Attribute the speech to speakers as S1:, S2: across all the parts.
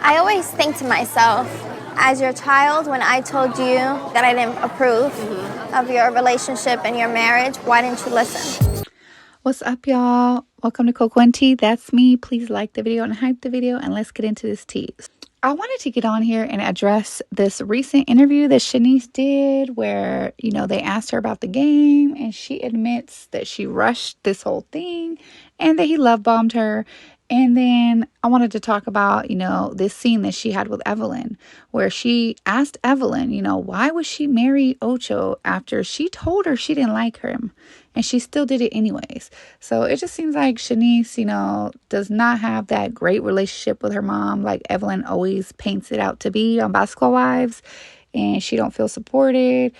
S1: I always think to myself, as your child, when I told you that I didn't approve of your relationship and your marriage, why didn't you listen?
S2: What's up, y'all? Welcome to Coco and Tea. That's me. Please like the video and hype the video, and let's get into this tea. I wanted to get on here and address this recent interview that Chenise did where, they asked her about the game and she admits that she rushed this whole thing and that he love bombed her. And then I wanted to talk about, this scene that she had with Evelyn where she asked Evelyn, why would she marry Ocho after she told her she didn't like him and she still did it anyways. So it just seems like Chenise, does not have that great relationship with her mom like Evelyn always paints it out to be on Basketball Wives, and she don't feel supported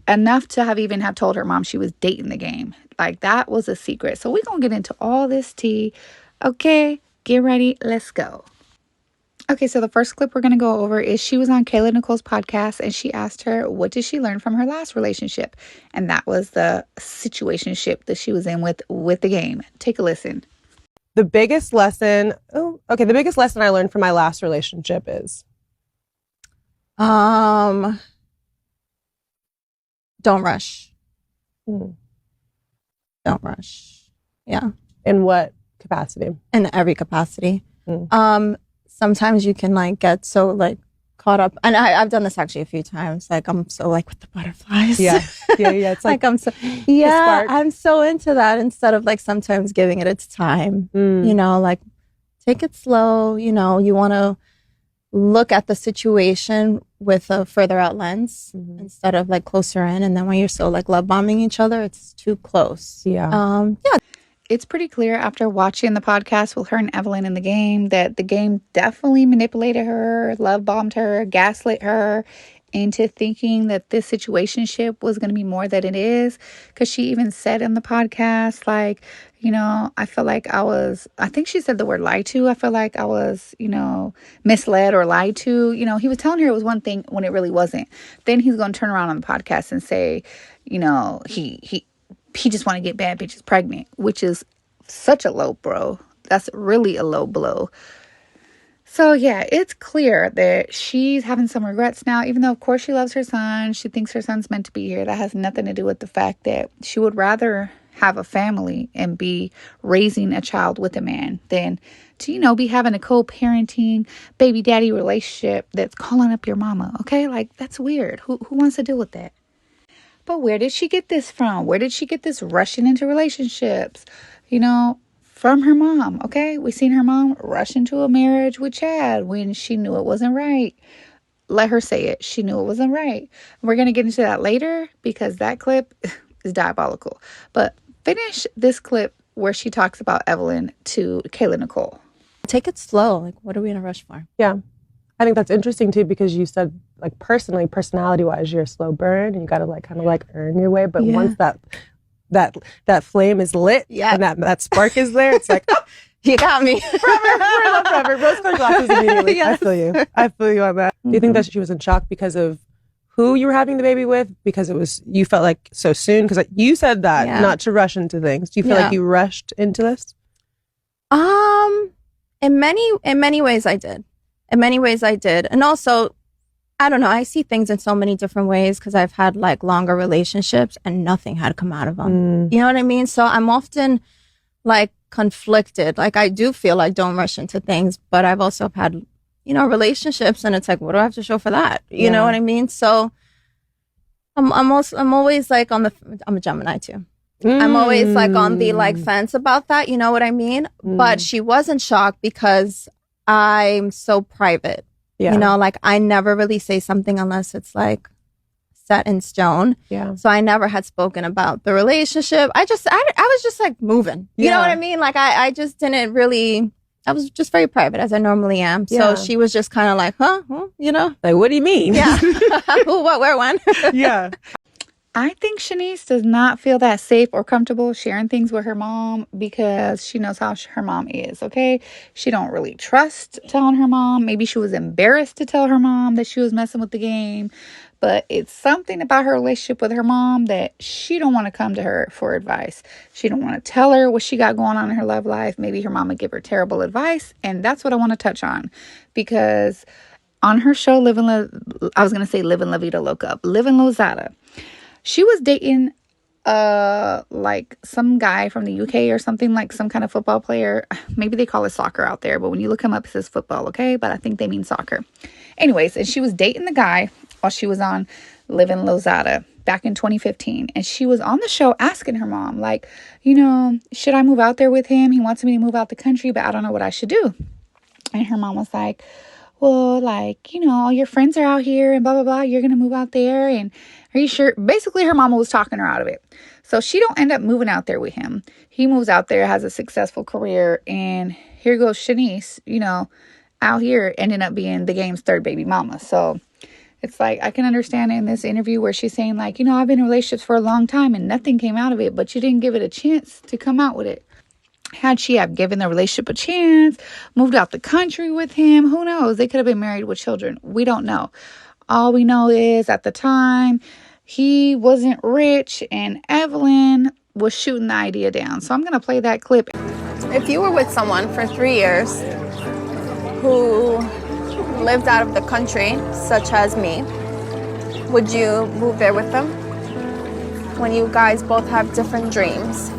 S2: enough to have told her mom she was dating the game. Like, that was a secret. So we're going to get into all this tea. Okay, get ready. Let's go. Okay, so the first clip we're going to go over is she was on Kayla Nicole's podcast and she asked her, what did she learn from her last relationship? And that was the situationship that she was in with the game. Take a listen.
S3: The biggest lesson I learned from my last relationship is?
S4: Don't rush. Don't rush. Yeah.
S3: In what capacity?
S4: In every capacity. Sometimes you can get so caught up, and I've done this actually a few times. I'm so with the butterflies.
S3: Yeah. It's
S4: I'm so I'm so into that instead of sometimes giving it its time. Take it slow. You want to look at the situation with a further out lens instead of closer in. And then when you're so love bombing each other, it's too close.
S3: Yeah.
S2: It's pretty clear after watching the podcast with her and Evelyn in the game that the game definitely manipulated her, love bombed her, gaslit her into thinking that this situationship was going to be more than it is. Because she even said in the podcast, I feel like I think she said the word lied to. I feel like I was, misled or lied to. He was telling her it was one thing when it really wasn't. Then he's going to turn around on the podcast and say, he just want to get bad bitches pregnant, which is such a low blow. That's really a low blow. So yeah, it's clear that she's having some regrets now, even though of course she loves her son. She thinks her son's meant to be here. That has nothing to do with the fact that she would rather have a family and be raising a child with a man than to, be having a co-parenting baby daddy relationship that's calling up your mama. Okay. That's weird. Who wants to deal with that? But where did she get this from? Where did she get this rushing into relationships? From her mom, okay? We seen her mom rush into a marriage with Chad when she knew it wasn't right. Let her say it. She knew it wasn't right. We're going to get into that later because that clip is diabolical. But finish this clip where she talks about Evelyn to Kayla Nicole.
S4: Take it slow. What are we in a rush for?
S3: Yeah. I think that's interesting too, because you said personally, personality wise, you're a slow burn and you got to kind of earn your way. But once that flame is lit and that spark is there, it's oh,
S4: you got me.
S3: Forever. Rose-colored glasses immediately. Yes. I feel you on that. Do you think that she was in shock because of who you were having the baby with? Because you felt so soon? Because you said that not to rush into things. Do you feel like you rushed into this?
S4: In many ways I did. And also, I don't know, I see things in so many different ways because I've had longer relationships and nothing had come out of them. You know what I mean? So I'm often conflicted. I do feel don't rush into things, but I've also had, relationships and it's what do I have to show for that? You know what I mean? So I'm always I'm a Gemini too. I'm always on the fence about that. You know what I mean? But she wasn't shocked because I'm so private. Yeah. I never really say something unless it's set in stone.
S3: Yeah.
S4: So I never had spoken about the relationship. I was just moving. You know what I mean? I just didn't really, I was just very private as I normally am. So she was just kind of huh?
S3: What do you mean?
S4: Yeah. Who, what, where, when?
S3: Yeah.
S2: I think Chenise does not feel that safe or comfortable sharing things with her mom because she knows how her mom is, okay? She don't really trust telling her mom. Maybe she was embarrassed to tell her mom that she was messing with the game. but it's something about her relationship with her mom that she don't want to come to her for advice. She don't want to tell her what she got going on in her love life. Maybe her mama give her terrible advice, and that's what I want to touch on, because on her show, Living La Vida Loca, Living Lozada, she was dating like some guy from the UK or something, like some kind of football player. Maybe they call it soccer out there, but when you look him up, it says football, okay? But I think they mean soccer. Anyways, and she was dating the guy while she was on Living Lozada back in 2015. And she was on the show asking her mom, like, you know, should I move out there with him? He wants me to move out the country, but I don't know what I should do. And her mom was like, well, like, you know, all your friends are out here and blah, blah, blah. You're going to move out there. And are you sure? Basically, her mama was talking her out of it. So she don't end up moving out there with him. He moves out there, has a successful career. And here goes Chenise, you know, out here ending up being the game's third baby mama. So it's like, I can understand in this interview where she's saying, like, you know, I've been in relationships for a long time and nothing came out of it, but you didn't give it a chance to come out with it. Had she have given the relationship a chance, moved out the country with him, who knows? They could have been married with children. We don't know. All we know is at the time, he wasn't rich and Evelyn was shooting the idea down. So I'm going to play that clip.
S1: If you were with someone for 3 years who lived out of the country, such as me, would you move there with them? When you guys both have different dreams.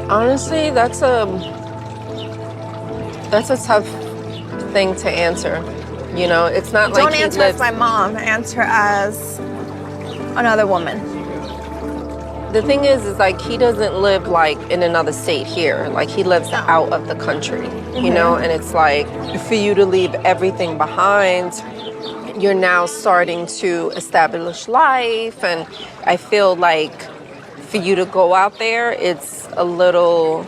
S5: Honestly, that's a tough thing to answer. You know, it's not like
S1: Don't answer as my mom, answer as another woman.
S5: The thing is like he doesn't live like in another state here. Like he lives out of the country, you know, and it's like for you to leave everything behind, you're now starting to establish life, and I feel like for you to go out there, it's a little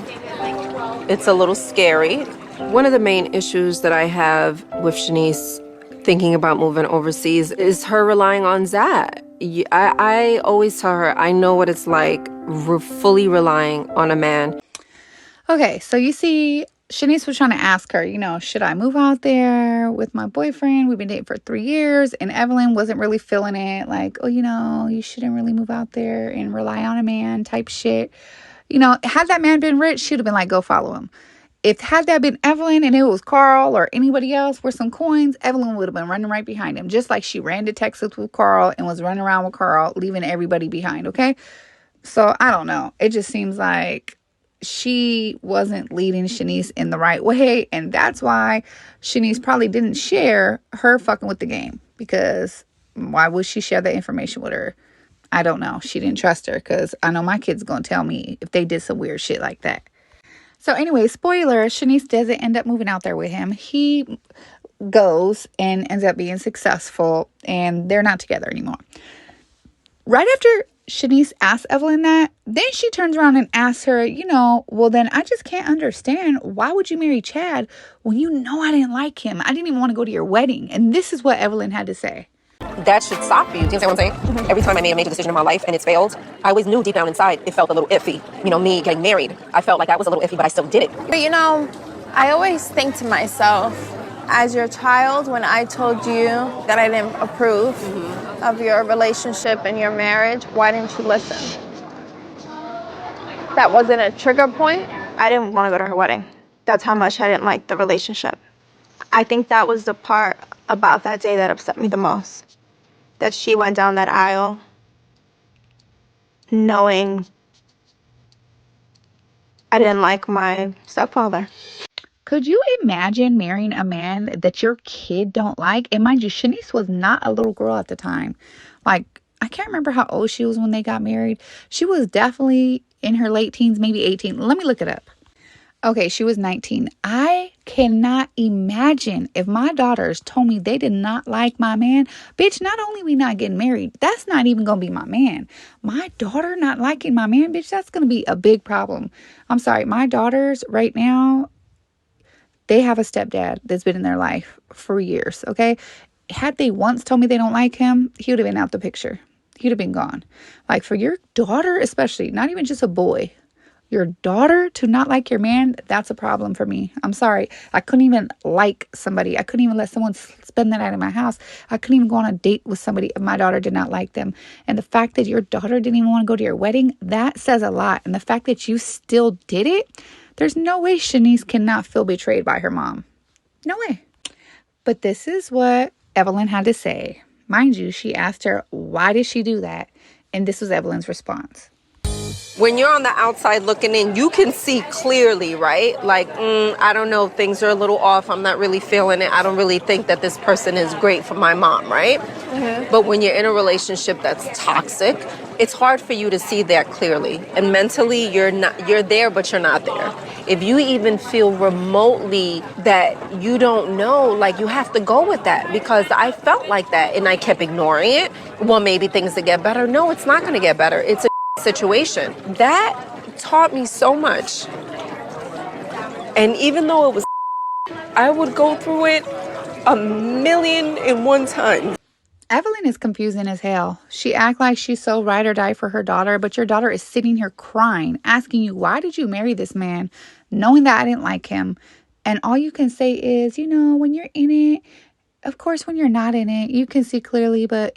S5: scary. One of the main issues that I have with Shaniece thinking about moving overseas is her relying on Zach. I always tell her, I know what it's like fully relying on a man.
S2: Okay, so you see, Shaniece was trying to ask her, you know, should I move out there with my boyfriend? We've been dating for 3 years. And Evelyn wasn't really feeling it. Like, oh, you know, you shouldn't really move out there and rely on a man type shit. You know, had that man been rich, she'd have been like, go follow him. Had that been Evelyn and it was Carl or anybody else with some coins, Evelyn would have been running right behind him. Just like she ran to Texas with Carl and was running around with Carl, leaving everybody behind, okay? So, I don't know. It just seems like she wasn't leading Shaniece in the right way. And that's why Shaniece probably didn't share her fucking with the game. Because why would she share that information with her? I don't know. She didn't trust her, because I know my kid's going to tell me if they did some weird shit like that. So anyway, spoiler, Shaniece doesn't end up moving out there with him. He goes and ends up being successful, and they're not together anymore. Right after Shaniece asks Evelyn that, then she turns around and asks her, you know, well, then I just can't understand. Why would you marry Chad when you know I didn't like him? I didn't even want to go to your wedding. And this is what Evelyn had to say.
S5: That should stop you. Do you understand what I'm saying? Every time I made a major decision in my life and it's failed, I always knew deep down inside it felt a little iffy. You know, me getting married, I felt like that was a little iffy, but I still did it.
S1: But you know, I always think to myself, as your child, when I told you that I didn't approve of your relationship and your marriage, why didn't you listen? That wasn't a trigger point. I didn't want to go to her wedding. That's how much I didn't like the relationship. I think that was the part about that day that upset me the most. That she went down that aisle knowing I didn't like my stepfather.
S2: Could you imagine marrying a man that your kid don't like? And mind you, Shaniece was not a little girl at the time. Like, I can't remember how old she was when they got married. She was definitely in her late teens, maybe 18. Let me look it up. Okay, she was 19. I cannot imagine if my daughters told me they did not like my man. Bitch, not only we not getting married, that's not even going to be my man. My daughter not liking my man, bitch, that's going to be a big problem. I'm sorry, my daughters right now, they have a stepdad that's been in their life for years, okay? Had they once told me they don't like him, he would have been out the picture. He would have been gone. Like, for your daughter especially, not even just a boy, Your daughter to not like your man, that's a problem for me. I'm sorry. I couldn't even like somebody. I couldn't even let someone spend the night in my house. I couldn't even go on a date with somebody if my daughter did not like them. And the fact that your daughter didn't even want to go to your wedding, that says a lot. And the fact that you still did it, there's no way Shaniece cannot feel betrayed by her mom. No way. But this is what Evelyn had to say. Mind you, she asked her, why did she do that? And this was Evelyn's response.
S5: When you're on the outside looking in, you can see clearly, right? Like, I don't know, things are a little off. I'm not really feeling it. I don't really think that this person is great for my mom, right? Mm-hmm. But when you're in a relationship that's toxic, it's hard for you to see that clearly. And mentally, you're there, but you're not there. If you even feel remotely that you don't know, like, you have to go with that, because I felt like that and I kept ignoring it. Well, maybe things will get better. No, it's not going to get better. It's a situation. That taught me so much. And even though it was, I would go through it 1,000,001 times.
S2: Evelyn is confusing as hell. She act like she's so ride or die for her daughter, but your daughter is sitting here crying, asking you, why did you marry this man, knowing that I didn't like him? And all you can say is, when you're in it, of course, when you're not in it, you can see clearly, but,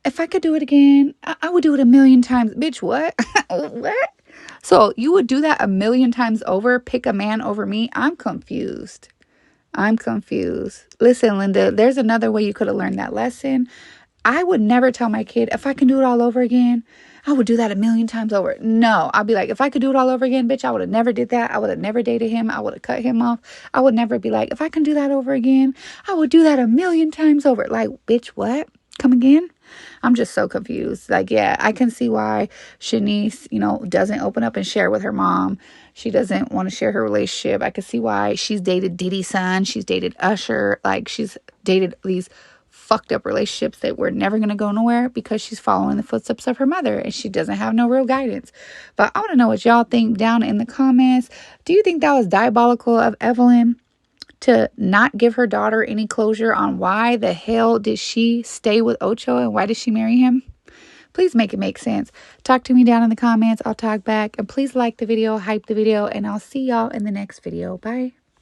S2: if I could do it again, I would do it 1,000,000 times. Bitch, what? What? So you would do that 1,000,000 times over, pick a man over me? I'm confused. Listen, Linda, there's another way you could have learned that lesson. I would never tell my kid, if I can do it all over again, I would do that 1,000,000 times over. No, I'll be like, if I could do it all over again, bitch, I would have never did that. I would have never dated him. I would have cut him off. I would never be like, if I can do that over again, I would do that 1,000,000 times over. Like, bitch, what? Come again? I'm just so confused. Like, yeah, I can see why Shaniece, doesn't open up and share with her mom. She doesn't want to share her relationship. I can see why she's dated Diddy's son. She's dated Usher. Like, she's dated these fucked up relationships that were never going to go nowhere because she's following the footsteps of her mother and she doesn't have no real guidance. But I want to know what y'all think down in the comments. Do you think that was diabolical of Evelyn to not give her daughter any closure on why the hell did she stay with Ocho and why did she marry him? Please make it make sense. Talk to me down in the comments. I'll talk back. And please like the video, hype the video, and I'll see y'all in the next video. Bye.